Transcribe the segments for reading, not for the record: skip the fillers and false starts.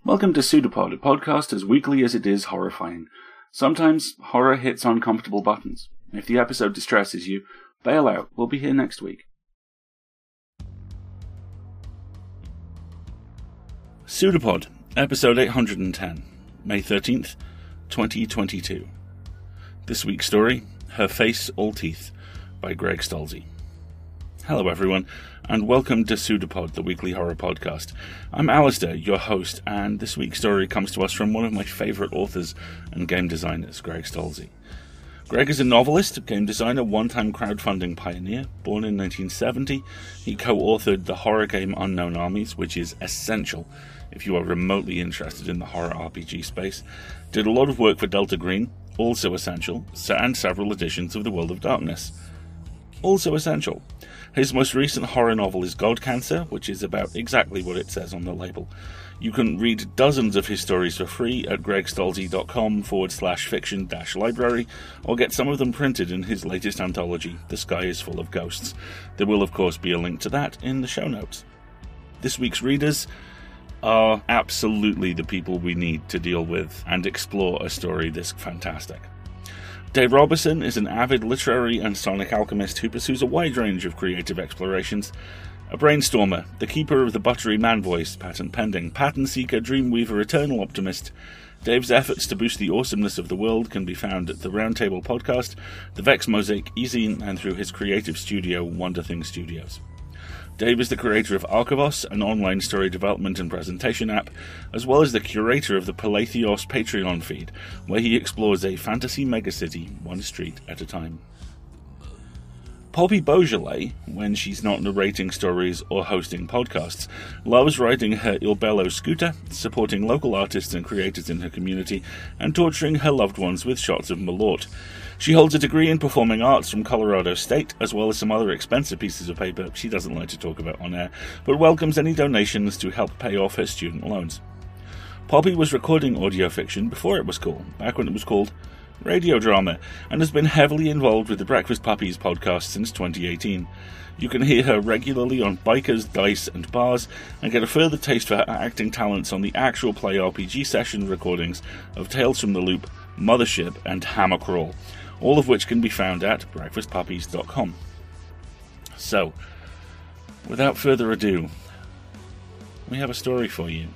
Welcome to PseudoPod, a podcast as weekly as it is horrifying. Sometimes horror hits uncomfortable buttons. If the episode distresses you, bail out. We'll be here next week. PseudoPod, episode 810, May 13th, 2022. This week's story, Her Face All Teeth, by Greg Stolze. Hello everyone, and welcome to PseudoPod, the weekly horror podcast. I'm Alistair, your host, and this week's story comes to us from one of my favourite authors and game designers, Greg Stolze. Greg is a novelist, game designer, one-time crowdfunding pioneer. Born in 1970, he co-authored the horror game Unknown Armies, which is essential if you are remotely interested in the horror RPG space. Did a lot of work for Delta Green, also essential, and several editions of The World of Darkness, also essential. His most recent horror novel is God Cancer, which is about exactly what it says on the label. You can read dozens of his stories for free at gregstolze.com/fiction-library, or get some of them printed in his latest anthology, The Sky is Full of Ghosts. There will, of course, be a link to that in the show notes. This week's readers are absolutely the people we need to deal with and explore a story this fantastic. Dave Robertson is an avid literary and sonic alchemist who pursues a wide range of creative explorations. A brainstormer, the keeper of the buttery man voice, patent pending, pattern seeker, dreamweaver, eternal optimist, Dave's efforts to boost the awesomeness of the world can be found at the Roundtable Podcast, the Vex Mosaic eZine, and through his creative studio, Wonder Thing Studios. Dave is the creator of Archivos, an online story development and presentation app, as well as the curator of the Palatheos Patreon feed, where he explores a fantasy megacity one street at a time. Poppy Beaujolais, when she's not narrating stories or hosting podcasts, loves riding her Il Bello scooter, supporting local artists and creators in her community, and torturing her loved ones with shots of Malort. She holds a degree in performing arts from Colorado State, as well as some other expensive pieces of paper she doesn't like to talk about on air, but welcomes any donations to help pay off her student loans. Poppy was recording audio fiction before it was cool, back when it was called radio drama, and has been heavily involved with the Breakfast Puppies podcast since 2018. You can hear her regularly on Bikers, Dice, and Bars, and get a further taste for her acting talents on the actual play RPG session recordings of Tales from the Loop, Mothership, and Hammer Crawl, all of which can be found at breakfastpuppies.com. So, without further ado, we have a story for you.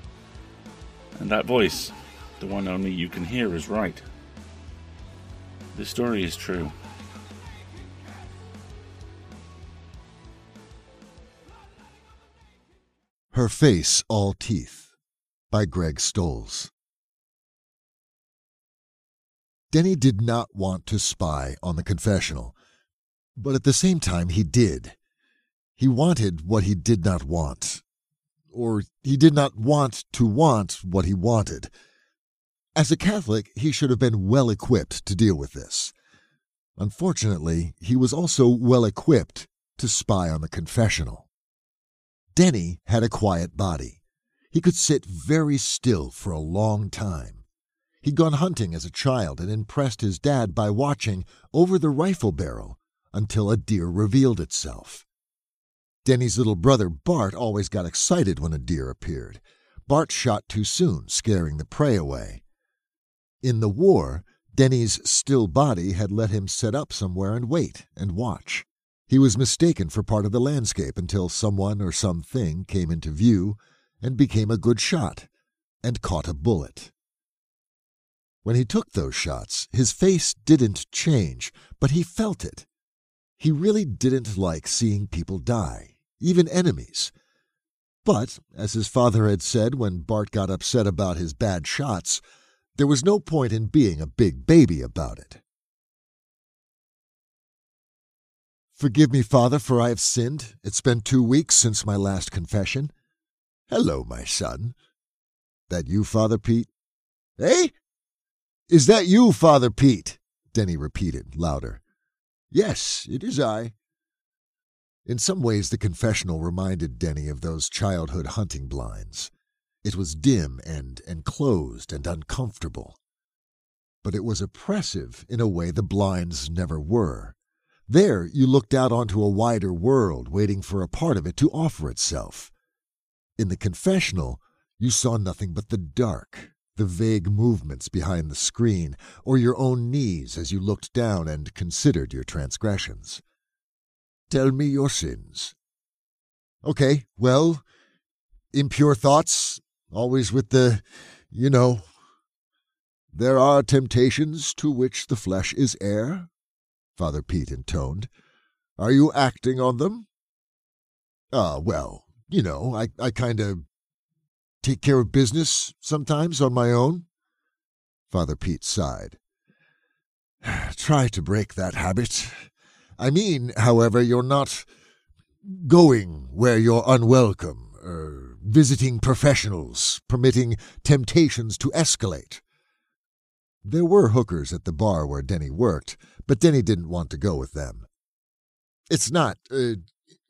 And that voice, the one only you can hear, is right. This story is true. Her Face All Teeth, by Greg Stolze. Denny did not want to spy on the confessional, but at the same time he did. He wanted what he did not want, or he did not want what he wanted. As a Catholic, he should have been well-equipped to deal with this. Unfortunately, he was also well-equipped to spy on the confessional. Denny had a quiet body. He could sit very still for a long time. He'd gone hunting as a child and impressed his dad by watching over the rifle barrel until a deer revealed itself. Denny's little brother Bart always got excited when a deer appeared. Bart shot too soon, scaring the prey away. In the war, Denny's still body had let him set up somewhere and wait and watch. He was mistaken for part of the landscape until someone or something came into view and became a good shot and caught a bullet. When he took those shots, his face didn't change, but he felt it. He really didn't like seeing people die, even enemies. But, as his father had said when Bart got upset about his bad shots, there was no point in being a big baby about it. "Forgive me, Father, for I have sinned. It's been 2 weeks since my last confession." "Hello, my son." "That you, Father Pete?" "Eh? Is that you, Father Pete?" Denny repeated, louder. "Yes, it is I." In some ways, the confessional reminded Denny of those childhood hunting blinds. It was dim and enclosed and uncomfortable. But it was oppressive in a way the blinds never were. There you looked out onto a wider world, waiting for a part of it to offer itself. In the confessional, You saw nothing but the dark, the vague movements behind the screen, or your own knees as you looked down and considered your transgressions. Tell me your sins. Okay, well, impure thoughts, always with the, There are temptations to which the flesh is heir, Father Pete intoned. Are you acting on them? Well, I kind of take care of business sometimes on my own. Father Pete sighed. Try to break that habit. I mean, however, you're not going where you're unwelcome, visiting professionals, permitting temptations to escalate. There were hookers at the bar where Denny worked, but Denny didn't want to go with them. It's not,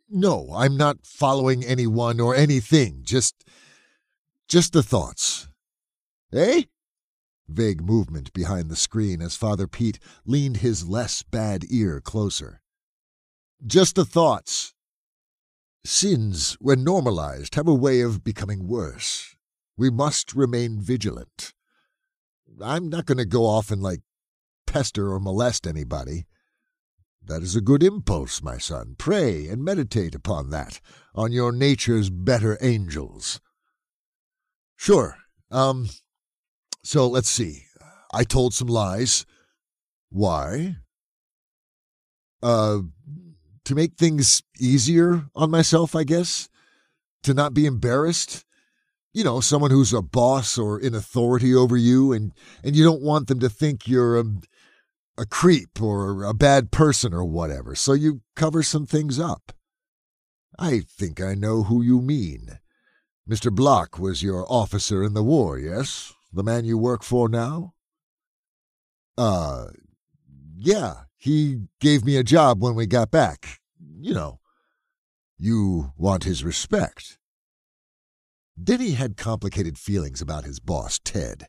no, I'm not following anyone or anything, just the thoughts. Eh? Vague movement behind the screen as Father Pete leaned his less bad ear closer. Just the thoughts. Sins, when normalized, have a way of becoming worse. We must remain vigilant. I'm not going to go off and, pester or molest anybody. That is a good impulse, my son. Pray and meditate upon that, on your nature's better angels. Sure. So let's see. I told some lies. Why? To make things easier on myself, I guess. To not be embarrassed. Someone who's a boss or in authority over you, and you don't want them to think you're a creep or a bad person or whatever, so you cover some things up. I think I know who you mean. Mr. Block was your officer in the war, yes? The man you work for now? Yeah, he gave me a job when we got back. You want his respect. Denny had complicated feelings about his boss, Ted.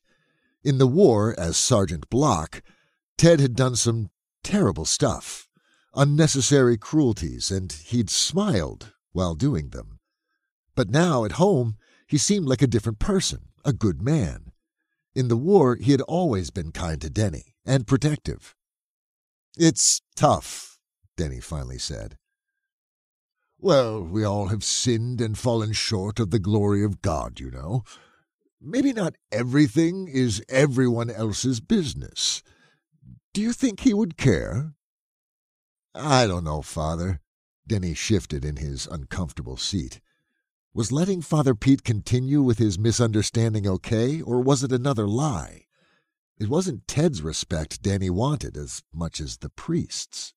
In the war, as Sergeant Block, Ted had done some terrible stuff, unnecessary cruelties, and he'd smiled while doing them. But now, at home, he seemed like a different person, a good man. In the war, he had always been kind to Denny, and protective. It's tough, Denny finally said. Well, we all have sinned and fallen short of the glory of God, Maybe not everything is everyone else's business. Do you think he would care? I don't know, Father. Denny shifted in his uncomfortable seat. Was letting Father Pete continue with his misunderstanding okay, or was it another lie? It wasn't Ted's respect Denny wanted as much as the priest's.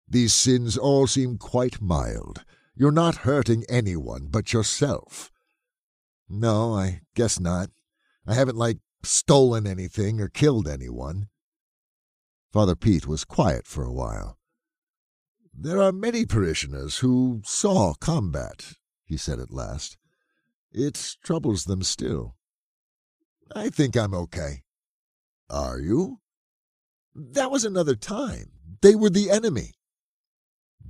These sins all seem quite mild. You're not hurting anyone but yourself. No, I guess not. I haven't, stolen anything or killed anyone. Father Pete was quiet for a while. There are many parishioners who saw combat, he said at last. It troubles them still. I think I'm okay. Are you? That was another time. They were the enemy.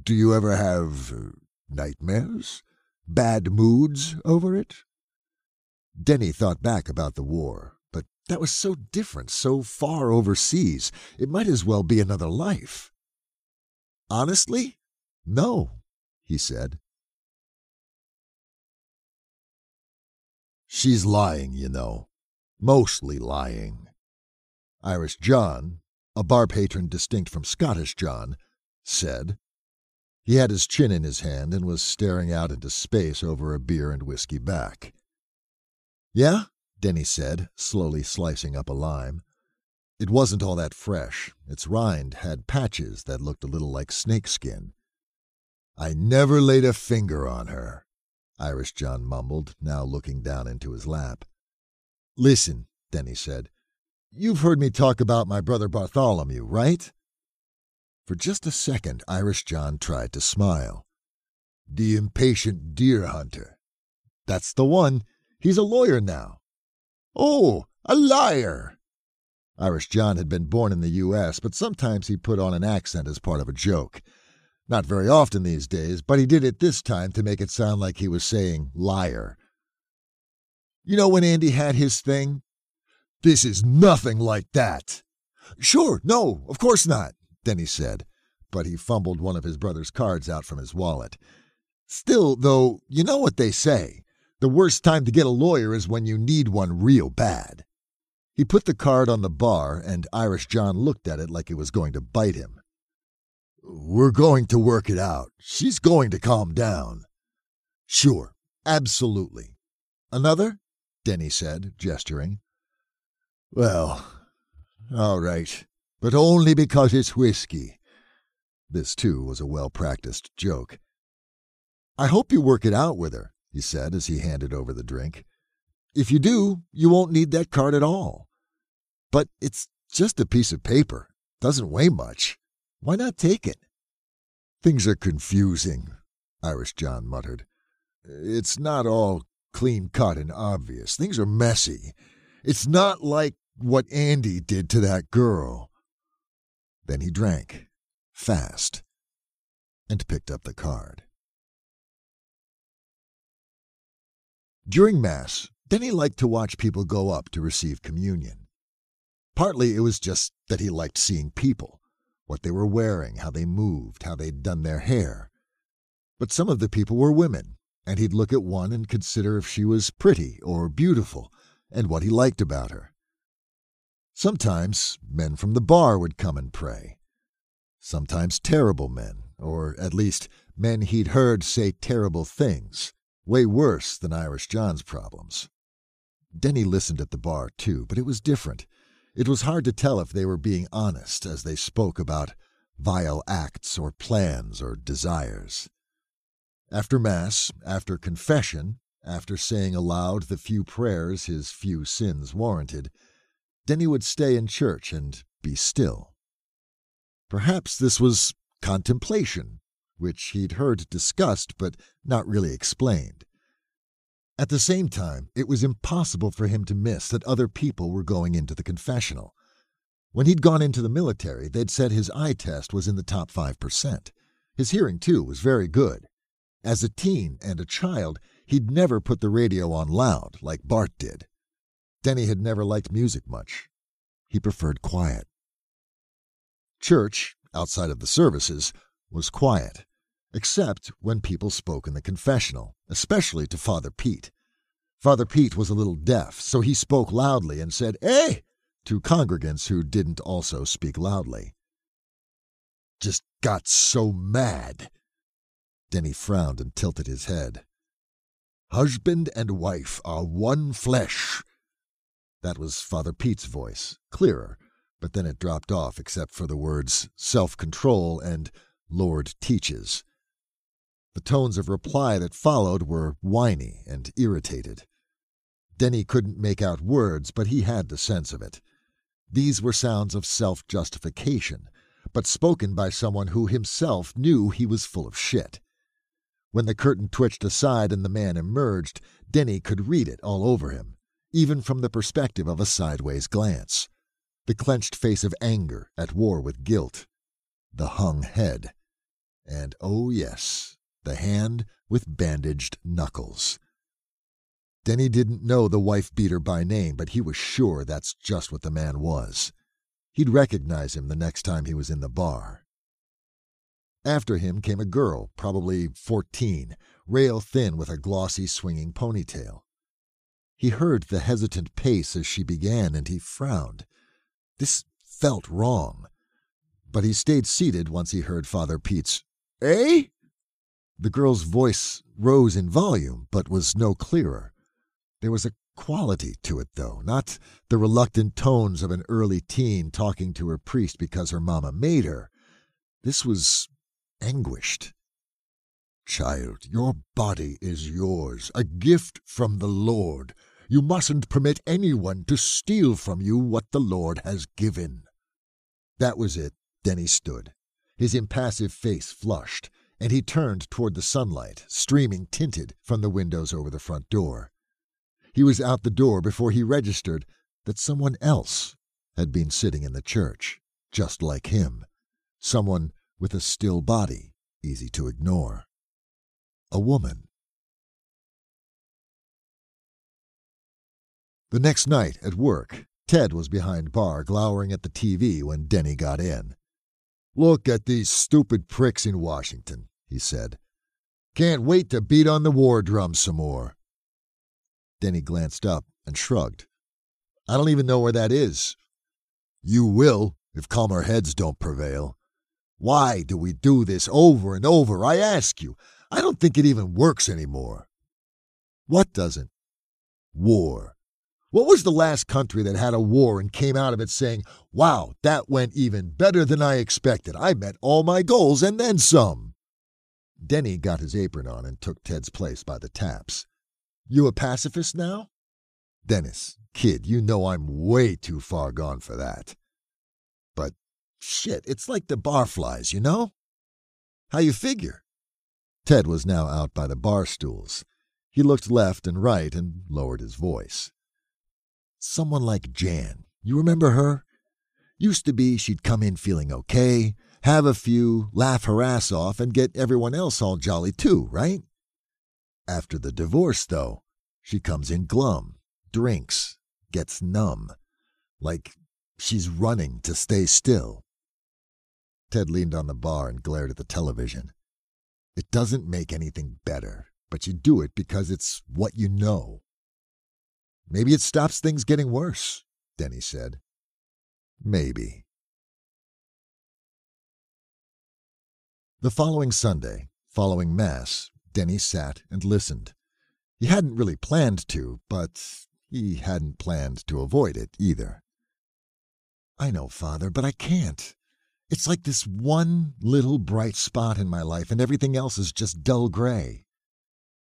Do you ever have nightmares? Bad moods over it? Denny thought back about the war, but that was so different, so far overseas. It might as well be another life. Honestly? No, he said. She's lying, Mostly lying. Irish John, a bar patron distinct from Scottish John, said. He had his chin in his hand and was staring out into space over a beer and whiskey back. Yeah, Denny said, slowly slicing up a lime. It wasn't all that fresh. Its rind had patches that looked a little like snakeskin. I never laid a finger on her, Irish John mumbled, now looking down into his lap. Listen, Denny said. You've heard me talk about my brother Bartholomew, right? For just a second, Irish John tried to smile. The impatient deer hunter. That's the one. He's a lawyer now. Oh, a liar! Irish John had been born in the U.S., but sometimes he put on an accent as part of a joke. Not very often these days, but he did it this time to make it sound like he was saying liar. You know when Andy had his thing? This is nothing like that. Sure, no, of course not, Denny said, but he fumbled one of his brother's cards out from his wallet. Still, though, you know what they say. The worst time to get a lawyer is when you need one real bad. He put the card on the bar, and Irish John looked at it like it was going to bite him. We're going to work it out. She's going to calm down. Sure, absolutely. Another? Denny said, gesturing. Well, all right, but only because it's whiskey. This, too, was a well-practiced joke. I hope you work it out with her, he said as he handed over the drink. If you do, you won't need that card at all. But it's just a piece of paper. Doesn't weigh much. Why not take it? Things are confusing, Irish John muttered. It's not all clean-cut and obvious. Things are messy. It's not like what Andy did to that girl. Then he drank, fast, and picked up the card. During Mass, Denny liked to watch people go up to receive communion. Partly it was just that he liked seeing people, what they were wearing, how they moved, how they'd done their hair. But some of the people were women, and he'd look at one and consider if she was pretty or beautiful, and what he liked about her. Sometimes men from the bar would come and pray. Sometimes terrible men, or at least men he'd heard say terrible things, way worse than Irish John's problems. Denny listened at the bar, too, but it was different. It was hard to tell if they were being honest as they spoke about vile acts or plans or desires. After Mass, after confession, after saying aloud the few prayers his few sins warranted, Denny would stay in church and be still. Perhaps this was contemplation, which he'd heard discussed but not really explained. At the same time, it was impossible for him to miss that other people were going into the confessional. When he'd gone into the military, they'd said his eye test was in the top 5%. His hearing, too, was very good. As a teen and a child, he'd never put the radio on loud like Bart did. Denny had never liked music much. He preferred quiet. Church, outside of the services, was quiet, except when people spoke in the confessional, especially to Father Pete. Father Pete was a little deaf, so he spoke loudly and said, "Hey!" to congregants who didn't also speak loudly. Just got so mad. Denny frowned and tilted his head. Husband and wife are one flesh. That was Father Pete's voice, clearer, but then it dropped off except for the words self-control and Lord teaches. The tones of reply that followed were whiny and irritated. Denny couldn't make out words, but he had the sense of it. These were sounds of self-justification, but spoken by someone who himself knew he was full of shit. When the curtain twitched aside and the man emerged, Denny could read it all over him, even from the perspective of a sideways glance. The clenched face of anger at war with guilt. The hung head. And, oh yes, the hand with bandaged knuckles. Denny didn't know the wife-beater by name, but he was sure that's just what the man was. He'd recognize him the next time he was in the bar. After him came a girl, probably 14, rail-thin with a glossy swinging ponytail. He heard the hesitant pace as she began, and he frowned. This felt wrong. But he stayed seated once he heard Father Pete's, "Eh?" The girl's voice rose in volume, but was no clearer. There was a quality to it, though, not the reluctant tones of an early teen talking to her priest because her mama made her. This was anguished. "Child, your body is yours, a gift from the Lord. You mustn't permit anyone to steal from you what the Lord has given." That was it. Denny stood, his impassive face flushed, and he turned toward the sunlight, streaming tinted from the windows over the front door. He was out the door before he registered that someone else had been sitting in the church, just like him. Someone with a still body, easy to ignore. A woman. The next night at work, Ted was behind bar glowering at the TV when Denny got in. "Look at these stupid pricks in Washington," he said. "Can't wait to beat on the war drum some more." Denny glanced up and shrugged. "I don't even know where that is." "You will, if calmer heads don't prevail. Why do we do this over and over, I ask you? I don't think it even works anymore." "What doesn't?" "War. What was the last country that had a war and came out of it saying, 'Wow, that went even better than I expected. I met all my goals and then some'?" Denny got his apron on and took Ted's place by the taps. "You a pacifist now?" "Dennis, kid, you know I'm way too far gone for that." "But, shit, it's like the barflies, you know?" "How you figure?" Ted was now out by the bar stools. He looked left and right and lowered his voice. "Someone like Jan. You remember her? Used to be she'd come in feeling okay, have a few, laugh her ass off, and get everyone else all jolly too, right? After the divorce, though, she comes in glum, drinks, gets numb, like she's running to stay still." Ted leaned on the bar and glared at the television. "It doesn't make anything better, but you do it because it's what you know." "Maybe it stops things getting worse," Denny said. "Maybe." The following Sunday, following Mass, Denny sat and listened. He hadn't really planned to, but he hadn't planned to avoid it either. "I know, Father, but I can't. It's like this one little bright spot in my life, and everything else is just dull gray."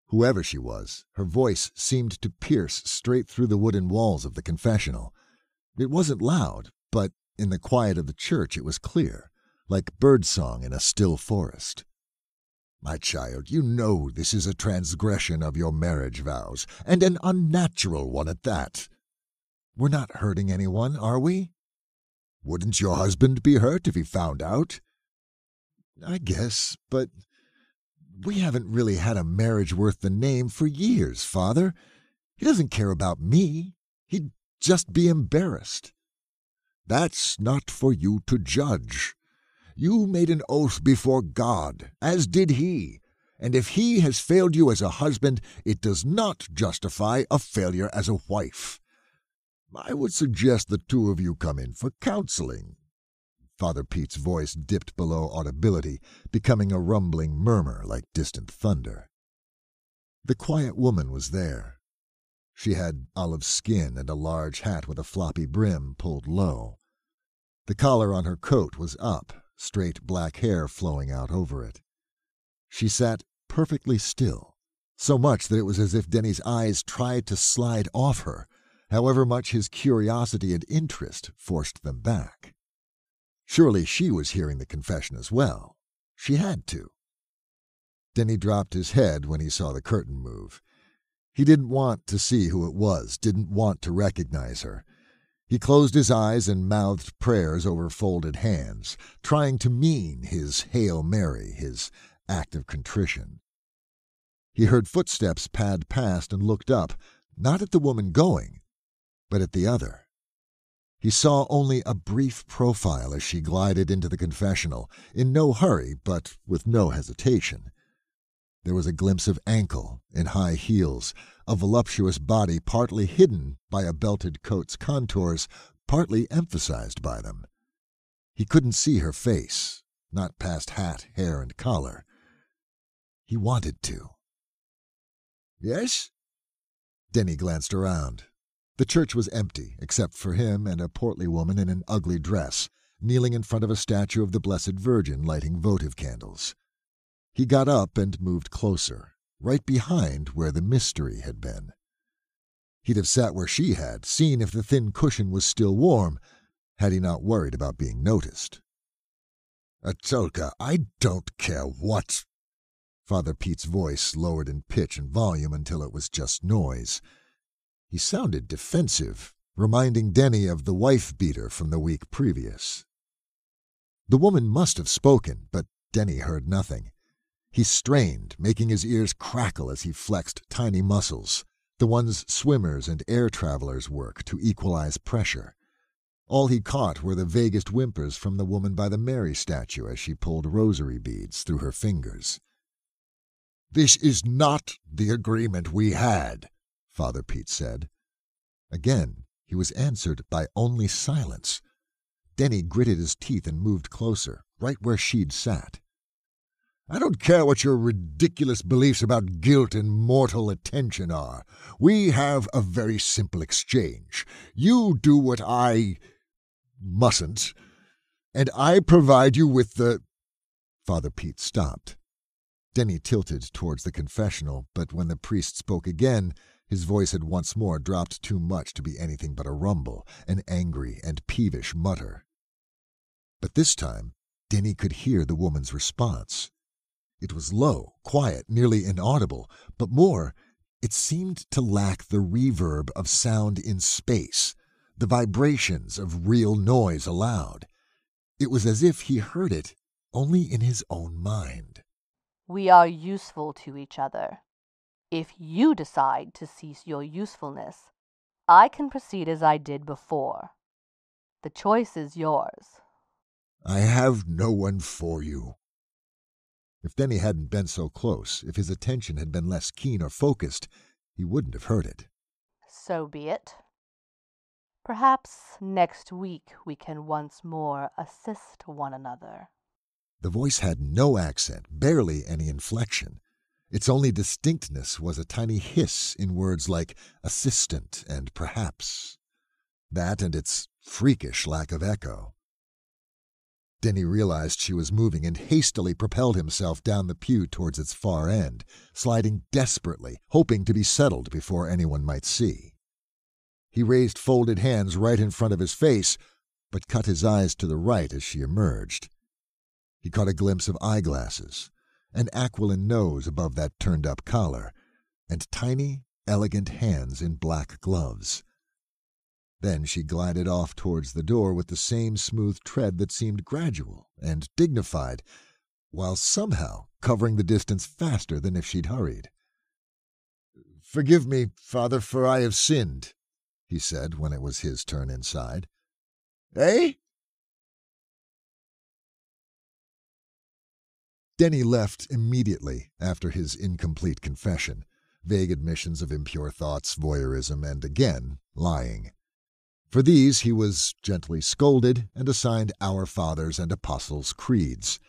Whoever she was, her voice seemed to pierce straight through the wooden walls of the confessional. It wasn't loud, but in the quiet of the church it was clear, like birdsong in a still forest. "My child, you know this is a transgression of your marriage vows, and an unnatural one at that. We're not hurting anyone, are we?" "Wouldn't your husband be hurt if he found out?" "I guess, but we haven't really had a marriage worth the name for years, Father. He doesn't care about me. He'd just be embarrassed." "That's not for you to judge. You made an oath before God, as did he, and if he has failed you as a husband, it does not justify a failure as a wife. I would suggest the two of you come in for counseling." Father Pete's voice dipped below audibility, becoming a rumbling murmur like distant thunder. The quiet woman was there. She had olive skin and a large hat with a floppy brim pulled low. The collar on her coat was up, straight black hair flowing out over it. She sat perfectly still, so much that it was as if Denny's eyes tried to slide off her, however much his curiosity and interest forced them back. Surely she was hearing the confession as well. She had to. Denny dropped his head when he saw the curtain move. He didn't want to see who it was, didn't want to recognize her. He closed his eyes and mouthed prayers over folded hands, trying to mean his Hail Mary, his act of contrition. He heard footsteps pad past and looked up, not at the woman going, but at the other. He saw only a brief profile as she glided into the confessional, in no hurry but with no hesitation. There was a glimpse of ankle in high heels, a voluptuous body partly hidden by a belted coat's contours, partly emphasized by them. He couldn't see her face, not past hat, hair, and collar. He wanted to. "Yes?" Denny glanced around. The church was empty, except for him and a portly woman in an ugly dress, kneeling in front of a statue of the Blessed Virgin lighting votive candles. He got up and moved closer, right behind where the mystery had been. He'd have sat where she had, seen if the thin cushion was still warm, had he not worried about being noticed. "Atolka, I don't care what—" Father Pete's voice lowered in pitch and volume until it was just noise. He sounded defensive, reminding Denny of the wife-beater from the week previous. The woman must have spoken, but Denny heard nothing. He strained, making his ears crackle as he flexed tiny muscles, the ones swimmers and air travelers work to equalize pressure. All he caught were the vaguest whimpers from the woman by the Mary statue as she pulled rosary beads through her fingers. "This is not the agreement we had," Father Pete said. Again, he was answered by only silence. Denny gritted his teeth and moved closer, right where she'd sat. "I don't care what your ridiculous beliefs about guilt and mortal attention are. We have a very simple exchange. You do what I mustn't, and I provide you with the—" Father Pete stopped. Denny tilted towards the confessional, but when the priest spoke again, his voice had once more dropped too much to be anything but a rumble, an angry and peevish mutter. But this time, Denny could hear the woman's response. It was low, quiet, nearly inaudible, but more, it seemed to lack the reverb of sound in space, the vibrations of real noise aloud. It was as if he heard it only in his own mind. "We are useful to each other. If you decide to cease your usefulness, I can proceed as I did before. The choice is yours." "I have no one for you." If Denny hadn't been so close, if his attention had been less keen or focused, he wouldn't have heard it. "So be it. Perhaps next week we can once more assist one another." The voice had no accent, barely any inflection. Its only distinctness was a tiny hiss in words like assistant and perhaps. That and its freakish lack of echo. Denny realized she was moving and hastily propelled himself down the pew towards its far end, sliding desperately, hoping to be settled before anyone might see. He raised folded hands right in front of his face, but cut his eyes to the right as she emerged. He caught a glimpse of eyeglasses, an aquiline nose above that turned-up collar, and tiny, elegant hands in black gloves. Then she glided off towards the door with the same smooth tread that seemed gradual and dignified, while somehow covering the distance faster than if she'd hurried. "Forgive me, Father, for I have sinned," he said when it was his turn inside. "Eh?" Denny left immediately after his incomplete confession, vague admissions of impure thoughts, voyeurism, and again, lying. For these he was gently scolded and assigned Our Fathers and Apostles' creeds.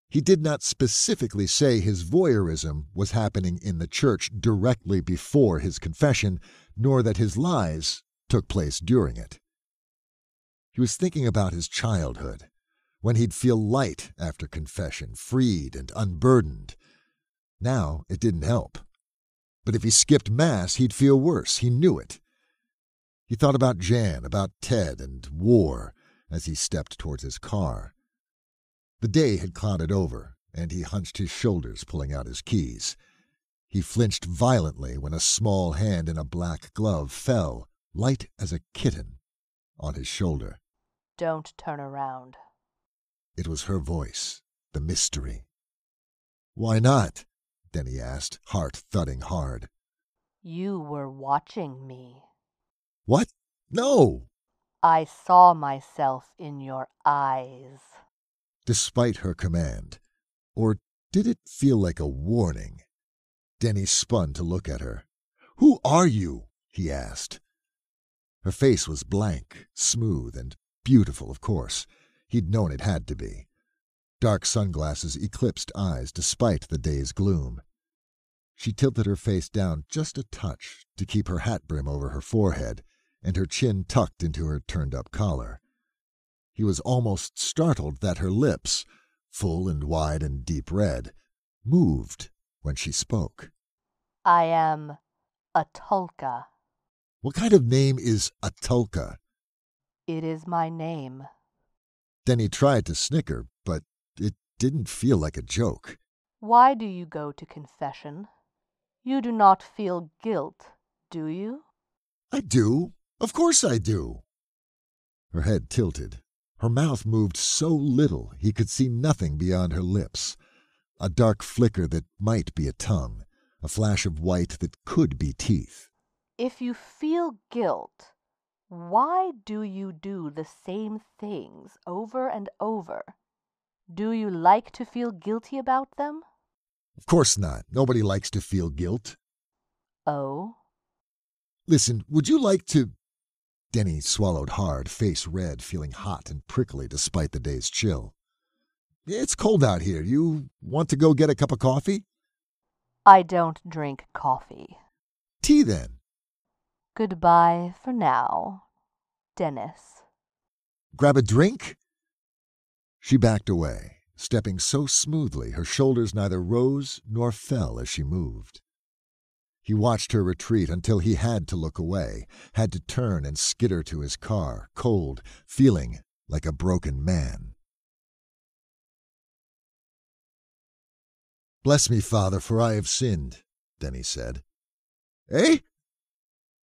He did not specifically say his voyeurism was happening in the church directly before his confession, nor that his lies took place during it. He was thinking about his childhood, when he'd feel light after confession, freed and unburdened. Now it didn't help. But if he skipped Mass, he'd feel worse. He knew it. He thought about Jan, about Ted, and war as he stepped towards his car. The day had clouded over, and he hunched his shoulders, pulling out his keys. He flinched violently when a small hand in a black glove fell, light as a kitten, on his shoulder. "Don't turn around." It was her voice, the mystery. "Why not?" Denny asked, heart thudding hard. "You were watching me." "What? No!" "I saw myself in your eyes." Despite her command. Or did it feel like a warning? Denny spun to look at her. "Who are you?" he asked. Her face was blank, smooth, and beautiful, of course. He'd known it had to be. Dark sunglasses eclipsed eyes despite the day's gloom. She tilted her face down just a touch to keep her hat brim over her forehead and her chin tucked into her turned-up collar. He was almost startled that her lips, full and wide and deep red, moved when she spoke. "I am Atulka." "What kind of name is Atulka?" "It is my name." Denny tried to snicker, but it didn't feel like a joke. "Why do you go to confession? You do not feel guilt, do you?" "I do. Of course I do." Her head tilted. Her mouth moved so little he could see nothing beyond her lips. A dark flicker that might be a tongue, a flash of white that could be teeth. If you feel guilt, why do you do the same things over and over? Do you like to feel guilty about them? Of course not. Nobody likes to feel guilt. Oh? Listen, would you like to... Denny swallowed hard, face red, feeling hot and prickly despite the day's chill. It's cold out here. You want to go get a cup of coffee? I don't drink coffee. Tea, then. Goodbye for now, Dennis. Grab a drink? She backed away, stepping so smoothly her shoulders neither rose nor fell as she moved. He watched her retreat until he had to look away, had to turn and skitter to his car, cold, feeling like a broken man. "Bless me, Father, for I have sinned," Denny said. "Eh?"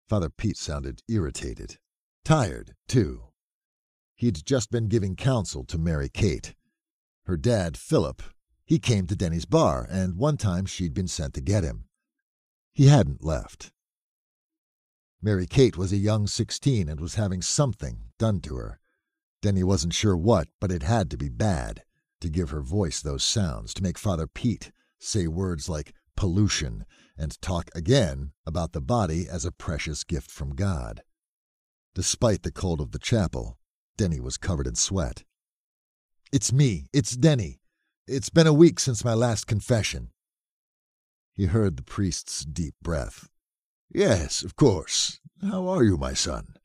Father Pete sounded irritated. Tired, too. He'd just been giving counsel to Mary Kate. Her dad, Philip, he came to Denny's bar, and one time she'd been sent to get him. He hadn't left. Mary Kate was a young 16 and was having something done to her. Denny wasn't sure what, but it had to be bad, to give her voice those sounds, to make Father Pete say words like pollution and talk again about the body as a precious gift from God. Despite the cold of the chapel, Denny was covered in sweat. "It's me. It's Denny. It's been a week since my last confession." He heard the priest's deep breath. "Yes, of course. How are you, my son?"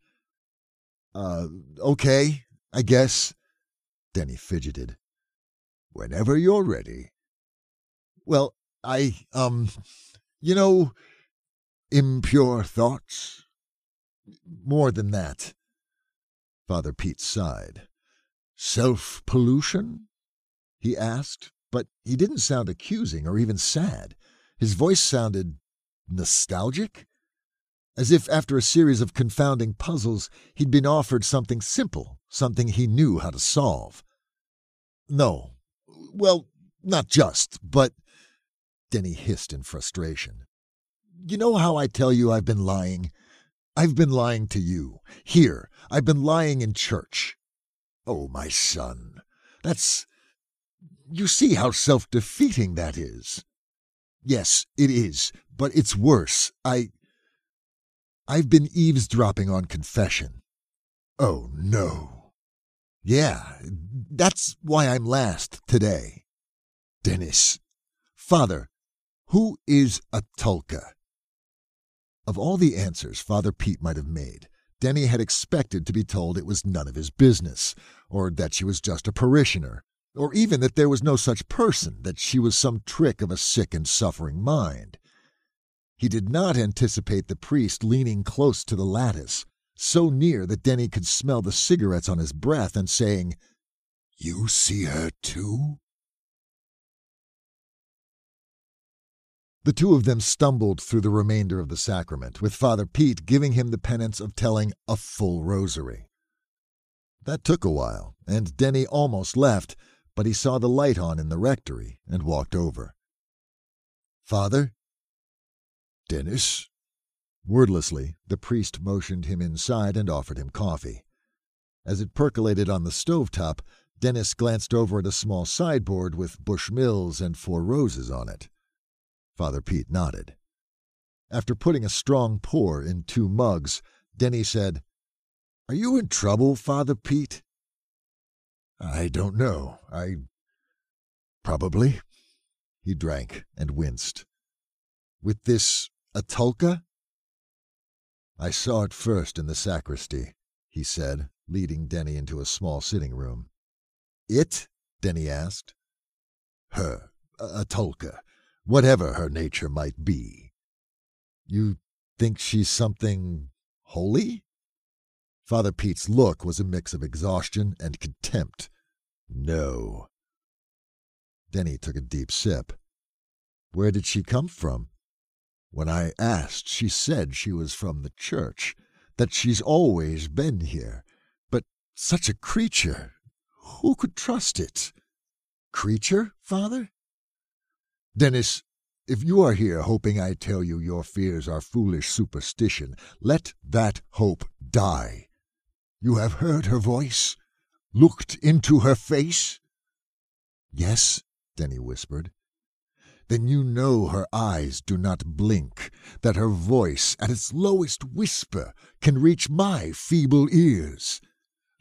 Okay, I guess." Denny fidgeted. "Whenever you're ready." "Well, impure thoughts?" "More than that." Father Pete sighed. "Self-pollution?" he asked, but he didn't sound accusing or even sad. His voice sounded nostalgic, as if after a series of confounding puzzles he'd been offered something simple, something he knew how to solve. "No. Well, not just, but..." Denny hissed in frustration. "You know how I tell you I've been lying? I've been lying to you. Here, I've been lying in church. Oh, my son, that's... You see how self-defeating that is." "Yes, it is, but it's worse. I've been eavesdropping on confession." "Oh, no." "Yeah, that's why I'm last today." "Dennis." "Father, who is a tulka?" Of all the answers Father Pete might have made, Denny had expected to be told it was none of his business, or that she was just a parishioner, or even that there was no such person, that she was some trick of a sick and suffering mind. He did not anticipate the priest leaning close to the lattice, so near that Denny could smell the cigarettes on his breath, and saying, "You see her too?" The two of them stumbled through the remainder of the sacrament, with Father Pete giving him the penance of telling a full rosary. That took a while, and Denny almost left, but he saw the light on in the rectory and walked over. "Father?" "Dennis?" Wordlessly, the priest motioned him inside and offered him coffee. As it percolated on the stovetop, Dennis glanced over at a small sideboard with Bushmills and 4 roses on it. Father Pete nodded. After putting a strong pour in 2 mugs, Denny said, "Are you in trouble, Father Pete?" "I don't know. Probably." He drank and winced. "With this Atulka?" "I saw it first in the sacristy," he said, leading Denny into a small sitting room. "It?" Denny asked. "Her, Atulka, whatever her nature might be." "You think she's something holy?" Father Pete's look was a mix of exhaustion and contempt. "No." Denny took a deep sip. "Where did she come from?" "When I asked, she said she was from the church, that she's always been here. But such a creature, who could trust it?" "Creature, Father?" "Dennis, If you are here hoping I tell you your fears are foolish superstition, let that hope die. You have heard her voice? Looked into her face? Yes, Denny whispered. Then you know her eyes do not blink, that her voice, at its lowest whisper, can reach my feeble ears.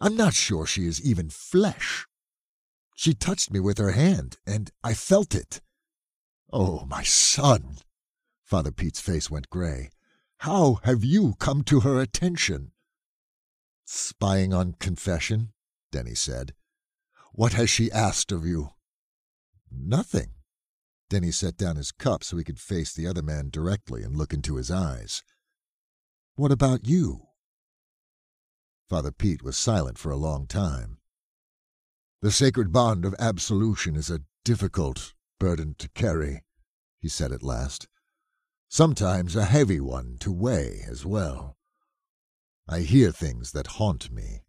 I'm not sure she is even flesh. She touched me with her hand, and I felt it. Oh, my son! Father Pete's face went gray. How have you come to her attention? Spying on confession, Denny said. What has she asked of you? Nothing. Denny set down his cup so he could face the other man directly and look into his eyes. What about you? Father Pete was silent for a long time. The sacred bond of absolution is a difficult burden to carry, he said at last. Sometimes a heavy one to weigh as well. I hear things that haunt me.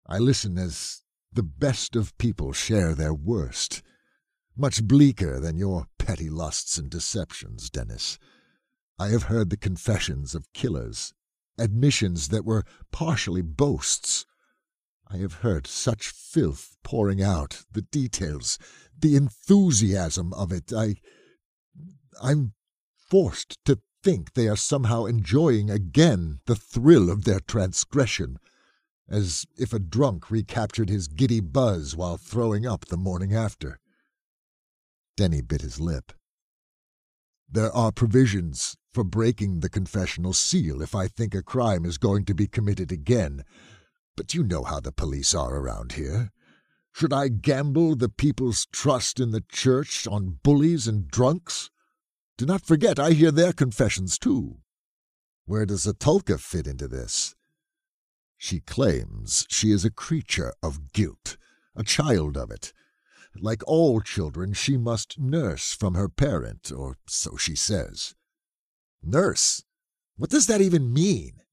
I listen as the best of people share their worst. Much bleaker than your petty lusts and deceptions, Dennis. I have heard the confessions of killers, admissions that were partially boasts. I have heard such filth pouring out, the details, the enthusiasm of it. I'm forced to think they are somehow enjoying again the thrill of their transgression, as if a drunk recaptured his giddy buzz while throwing up the morning after. Denny bit his lip. There are provisions for breaking the confessional seal if I think a crime is going to be committed again, but you know how the police are around here. Should I gamble the people's trust in the church on bullies and drunks? Do not forget I hear their confessions too. Where does Atulka fit into this? She claims she is a creature of guilt, a child of it. Like all children, she must nurse from her parent, or so she says. Nurse? What does that even mean?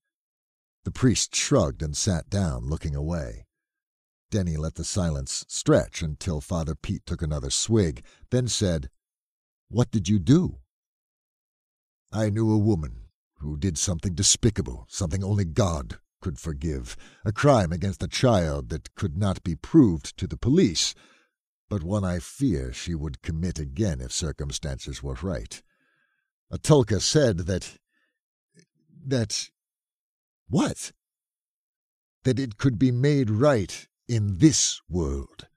The priest shrugged and sat down, looking away. Denny let the silence stretch until Father Pete took another swig, then said, What did you do? I knew a woman who did something despicable, something only God could forgive, a crime against a child that could not be proved to the police, but one I fear she would commit again if circumstances were right. Atulka said that... What? That it could be made right in this world,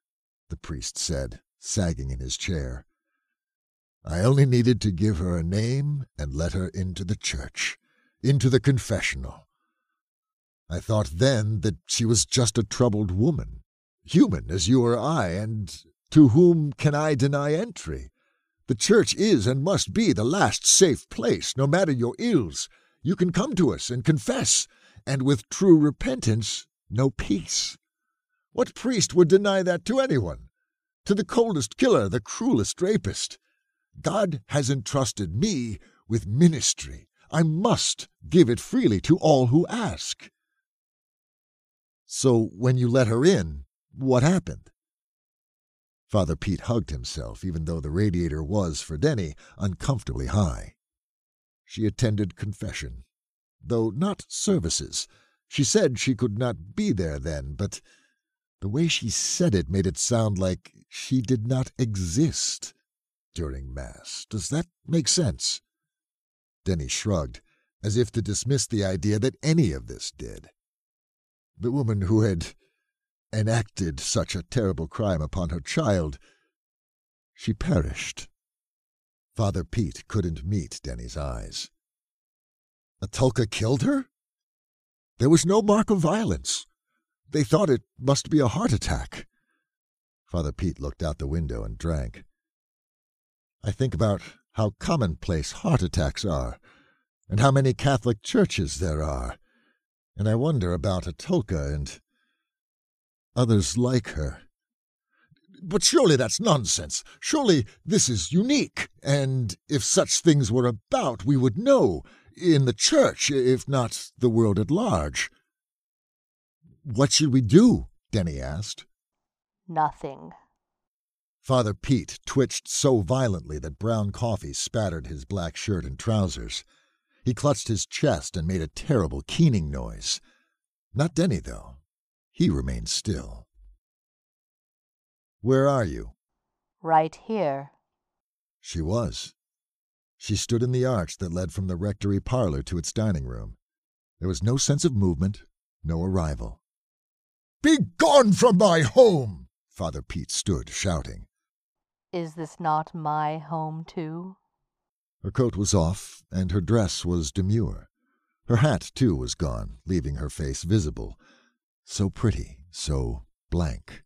the priest said, sagging in his chair. I only needed to give her a name and let her into the church, into the confessional. I thought then that she was just a troubled woman, human as you or I, and to whom can I deny entry? The church is and must be the last safe place, no matter your ills. You can come to us and confess, and with true repentance, know peace. What priest would deny that to anyone? To the coldest killer, the cruelest rapist? God has entrusted me with ministry. I must give it freely to all who ask. So when you let her in, what happened? Father Pete hugged himself, even though the radiator was, for Denny, uncomfortably high. She attended confession, though not services. She said she could not be there then, but the way she said it made it sound like she did not exist during Mass. Does that make sense? Denny shrugged, as if to dismiss the idea that any of this did. The woman who had enacted such a terrible crime upon her child, she perished. Father Pete couldn't meet Denny's eyes. Atulka killed her? There was no mark of violence. They thought it must be a heart attack. Father Pete looked out the window and drank. I think about how commonplace heart attacks are, and how many Catholic churches there are, and I wonder about Atulka and others like her. But surely that's nonsense. Surely this is unique, and if such things were about, we would know, in the church, if not the world at large. What should we do? Denny asked. Nothing. Father Pete twitched so violently that brown coffee spattered his black shirt and trousers. He clutched his chest and made a terrible keening noise. Not Denny, though. He remained still. "Where are you?" Right here. She was. She stood in the arch that led from the rectory parlor to its dining room. There was no sense of movement, no arrival. "Begone from my home!" Father Pete stood, shouting. Is this not my home, too? Her coat was off, and her dress was demure. Her hat, too, was gone, leaving her face visible. So pretty, so blank.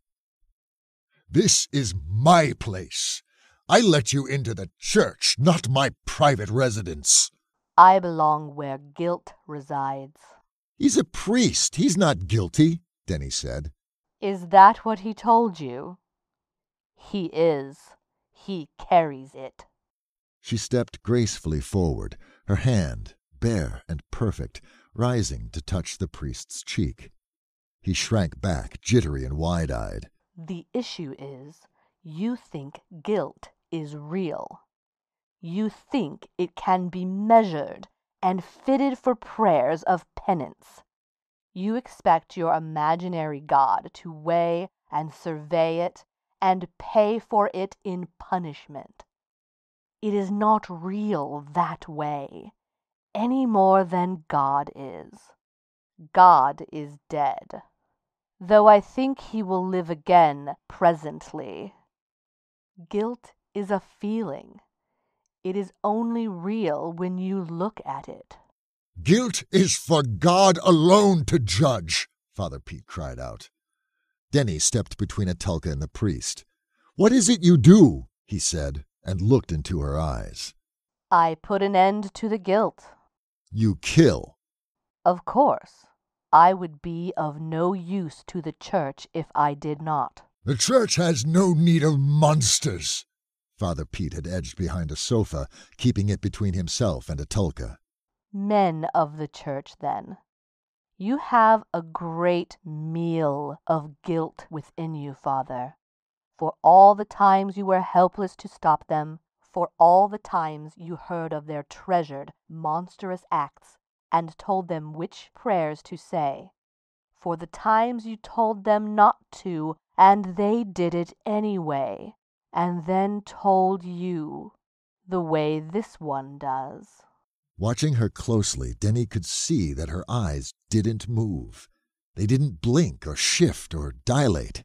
"This is my place. I let you into the church, not my private residence." I belong where guilt resides. "He's a priest. He's not guilty," Denny said. Is that what he told you? He is. He carries it. She stepped gracefully forward, her hand, bare and perfect, rising to touch the priest's cheek. He shrank back, jittery and wide-eyed. The issue is, you think guilt is real. You think it can be measured and fitted for prayers of penance. You expect your imaginary God to weigh and survey it and pay for it in punishment. It is not real that way, any more than God is. God is dead, though I think he will live again presently. Guilt is a feeling. It is only real when you look at it. "Guilt is for God alone to judge," Father Pete cried out. Denny stepped between Atulka and the priest. "What is it you do?" he said, and looked into her eyes. I put an end to the guilt. "You kill." Of course. I would be of no use to the church if I did not. "The church has no need of monsters." Father Pete had edged behind a sofa, keeping it between himself and Atulka. Men of the church, then. You have a great meal of guilt within you, Father, for all the times you were helpless to stop them, for all the times you heard of their treasured, monstrous acts and told them which prayers to say, for the times you told them not to, and they did it anyway, and then told you, the way this one does. Watching her closely, Denny could see that her eyes didn't move. They didn't blink or shift or dilate.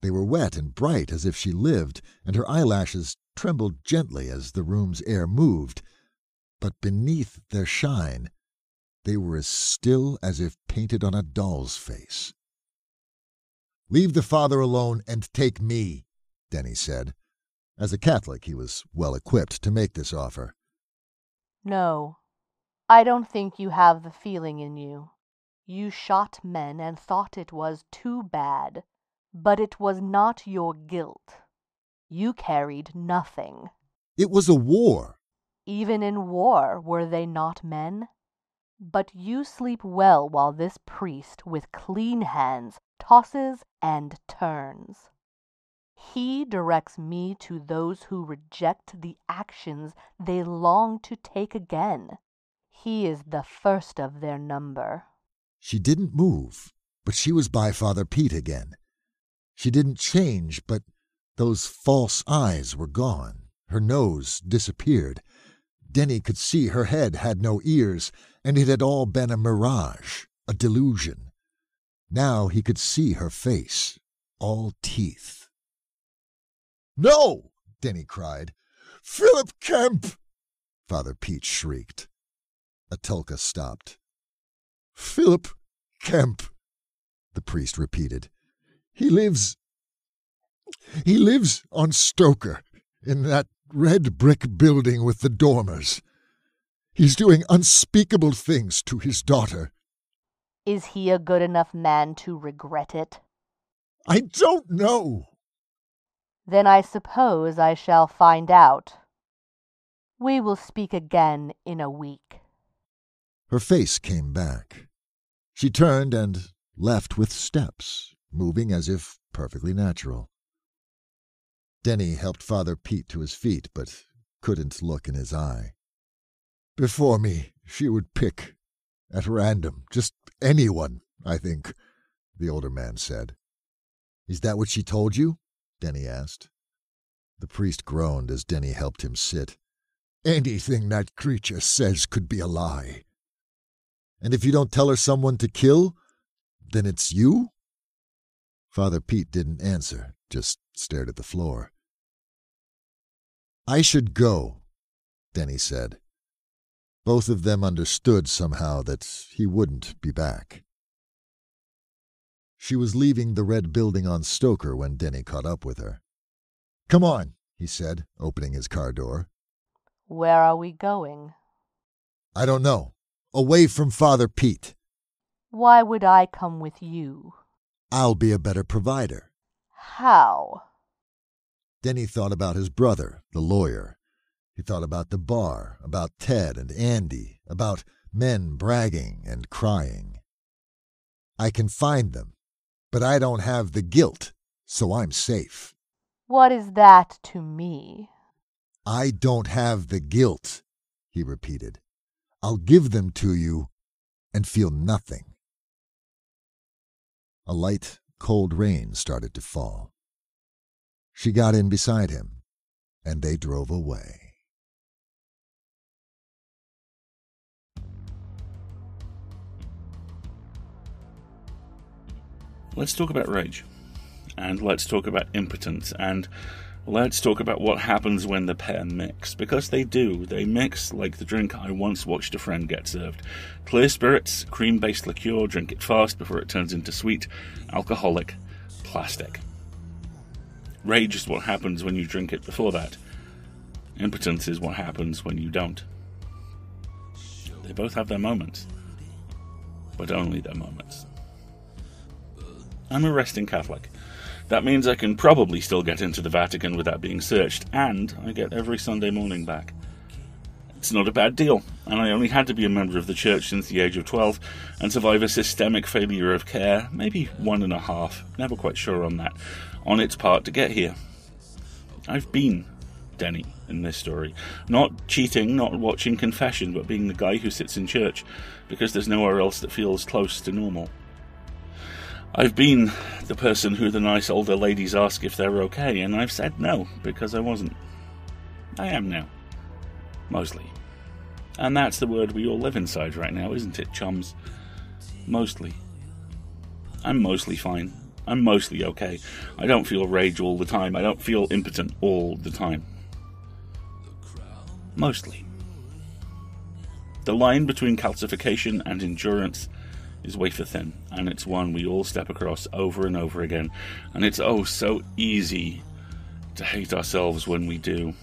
They were wet and bright as if she lived, and her eyelashes trembled gently as the room's air moved. But beneath their shine, they were as still as if painted on a doll's face. "Leave the Father alone and take me," Denny said. As a Catholic, he was well equipped to make this offer. No, I don't think you have the feeling in you. You shot men and thought it was too bad, but it was not your guilt. You carried nothing. It was a war. Even in war, were they not men? But you sleep well while this priest with clean hands tosses and turns. He directs me to those who reject the actions they long to take again. He is the first of their number. She didn't move, but she was by Father Pete again. She didn't change, but those false eyes were gone. Her nose disappeared. Denny could see her head had no ears, and it had all been a mirage, a delusion. Now he could see her face, all teeth. "No!" Denny cried. "Philip Kemp!" Father Pete shrieked. Atulka stopped. "Philip Kemp," the priest repeated. He lives on Stoker, in that red brick building with the dormers. He's doing unspeakable things to his daughter." Is he a good enough man to regret it? "I don't know." Then I suppose I shall find out. We will speak again in a week. Her face came back. She turned and left with steps, moving as if perfectly natural. Denny helped Father Pete to his feet, but couldn't look in his eye. Before me, she would pick, at random, just anyone, I think, the older man said. Is that what she told you? Denny asked. The priest groaned as Denny helped him sit. Anything that creature says could be a lie. And if you don't tell her someone to kill, then it's you? Father Pete didn't answer, just stared at the floor. I should go, Denny said. Both of them understood somehow that he wouldn't be back. She was leaving the red building on Stoker when Denny caught up with her. Come on, he said, opening his car door. Where are we going? I don't know. Away from Father Pete. Why would I come with you? I'll be a better provider. How? Denny thought about his brother, the lawyer. He thought about the bar, about Ted and Andy, about men bragging and crying. I can find them, but I don't have the guilt, so I'm safe. What is that to me? I don't have the guilt, he repeated. I'll give them to you and feel nothing. A light, cold rain started to fall. She got in beside him, and they drove away. Let's talk about rage, and let's talk about impotence, and let's talk about what happens when the pair mix, because they do. They mix like the drink I once watched a friend get served. Clear spirits, cream-based liqueur, drink it fast before it turns into sweet, alcoholic plastic. Rage is what happens when you drink it before that. Impotence is what happens when you don't. They both have their moments, but only their moments. I'm a resting Catholic. That means I can probably still get into the Vatican without being searched, and I get every Sunday morning back. It's not a bad deal, and I only had to be a member of the church since the age of 12 and survive a systemic failure of care, maybe 1.5, never quite sure on that, on its part to get here. I've been Denny in this story. Not cheating, not watching confession, but being the guy who sits in church, because there's nowhere else that feels close to normal. I've been the person who the nice older ladies ask if they're okay, and I've said no, because I wasn't. I am now. Mostly. And that's the word we all live inside right now, isn't it, chums? Mostly. I'm mostly fine. I'm mostly okay. I don't feel rage all the time. I don't feel impotent all the time. Mostly. The line between calcification and endurance is wafer thin, and it's one we all step across over and over again, and it's oh so easy to hate ourselves when we do.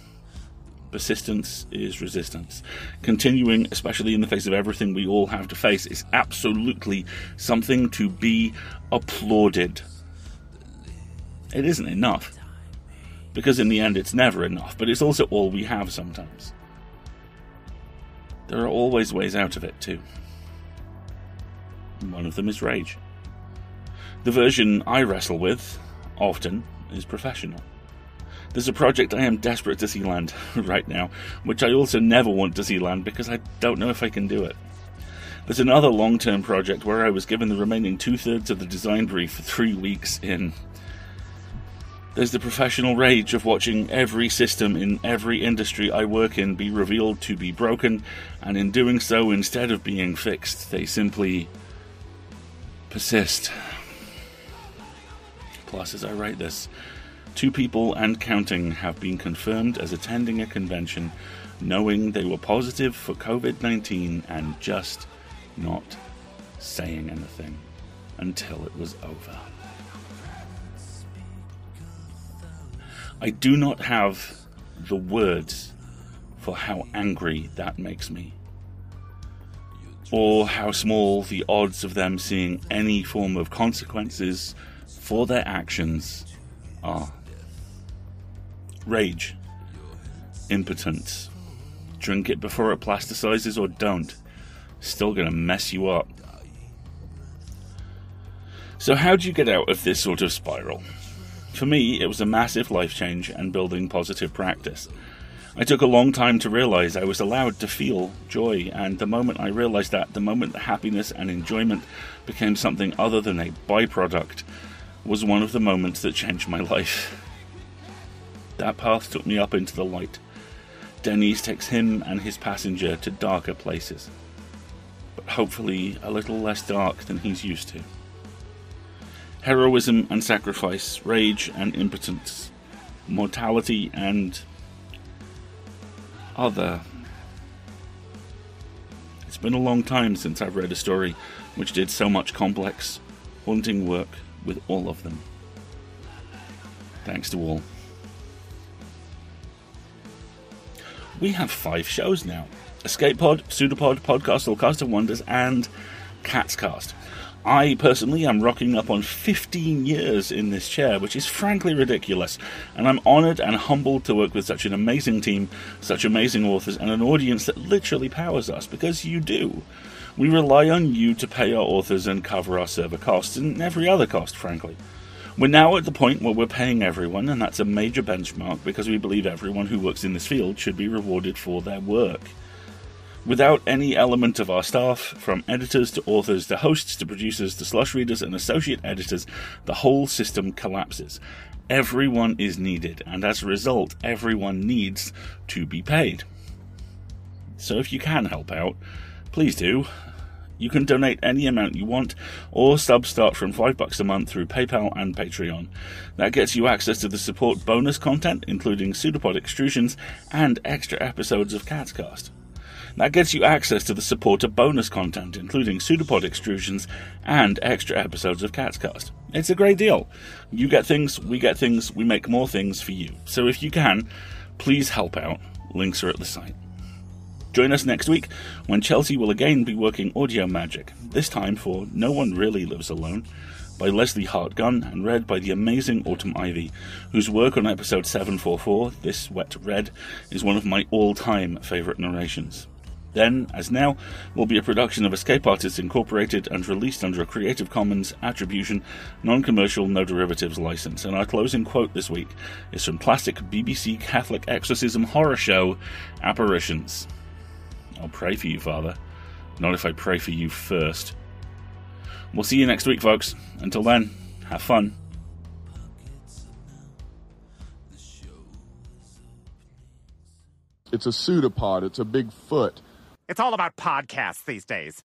Persistence is resistance. Continuing, especially in the face of everything we all have to face, is absolutely something to be applauded. It isn't enough, because in the end it's never enough, but it's also all we have sometimes. There are always ways out of it too. One of them is rage. The version I wrestle with, often, is professional. There's a project I am desperate to see land right now, which I also never want to see land because I don't know if I can do it. There's another long-term project where I was given the remaining 2/3 of the design brief for 3 weeks in. There's the professional rage of watching every system in every industry I work in be revealed to be broken, and in doing so, instead of being fixed, they simply persist. Plus, as I write this, 2 people and counting have been confirmed as attending a convention, knowing they were positive for COVID-19 and just not saying anything until it was over. I do not have the words for how angry that makes me, or how small the odds of them seeing any form of consequences for their actions are. Rage, impotence, drink it before it plasticizes or don't, still gonna mess you up. So how do you get out of this sort of spiral? For me, it was a massive life change and building positive practice. I took a long time to realise I was allowed to feel joy, and the moment I realised that, the moment that happiness and enjoyment became something other than a byproduct, was one of the moments that changed my life. That path took me up into the light. Denny's takes him and his passenger to darker places, but hopefully a little less dark than he's used to. Heroism and sacrifice, rage and impotence, mortality and other. It's been a long time since I've read a story which did so much complex, haunting work with all of them. Thanks to all. We have 5 shows now: EscapePod, PseudoPod, Podcast All Cast of Wonders, and Catscast. I personally am rocking up on 15 years in this chair, which is frankly ridiculous, and I'm honoured and humbled to work with such an amazing team, such amazing authors, and an audience that literally powers us, because you do. We rely on you to pay our authors and cover our server costs, and every other cost, frankly. We're now at the point where we're paying everyone, and that's a major benchmark, because we believe everyone who works in this field should be rewarded for their work. Without any element of our staff, from editors to authors to hosts to producers to slush readers and associate editors, the whole system collapses. Everyone is needed, and as a result, everyone needs to be paid. So if you can help out, please do. You can donate any amount you want, or subs start from $5 a month through PayPal and Patreon. That gets you access to the support bonus content, including PseudoPod extrusions and extra episodes of Catscast. That gets you access to the supporter bonus content, including PseudoPod extrusions and extra episodes of Catscast. It's a great deal. You get things, we make more things for you. So if you can, please help out. Links are at the site. Join us next week when Chelsea will again be working audio magic, this time for No One Really Lives Alone, by Leslie Hart-Gunn and read by the amazing Autumn Ivy, whose work on episode 744, This Wet Red, is one of my all-time favourite narrations. Then, as now, will be a production of Escape Artists Incorporated and released under a Creative Commons Attribution, Non-Commercial, No Derivatives license. And our closing quote this week is from classic BBC Catholic exorcism horror show, Apparitions. I'll pray for you, Father. Not if I pray for you first. We'll see you next week, folks. Until then, have fun. It's a pseudopod. It's a big foot. It's all about podcasts these days.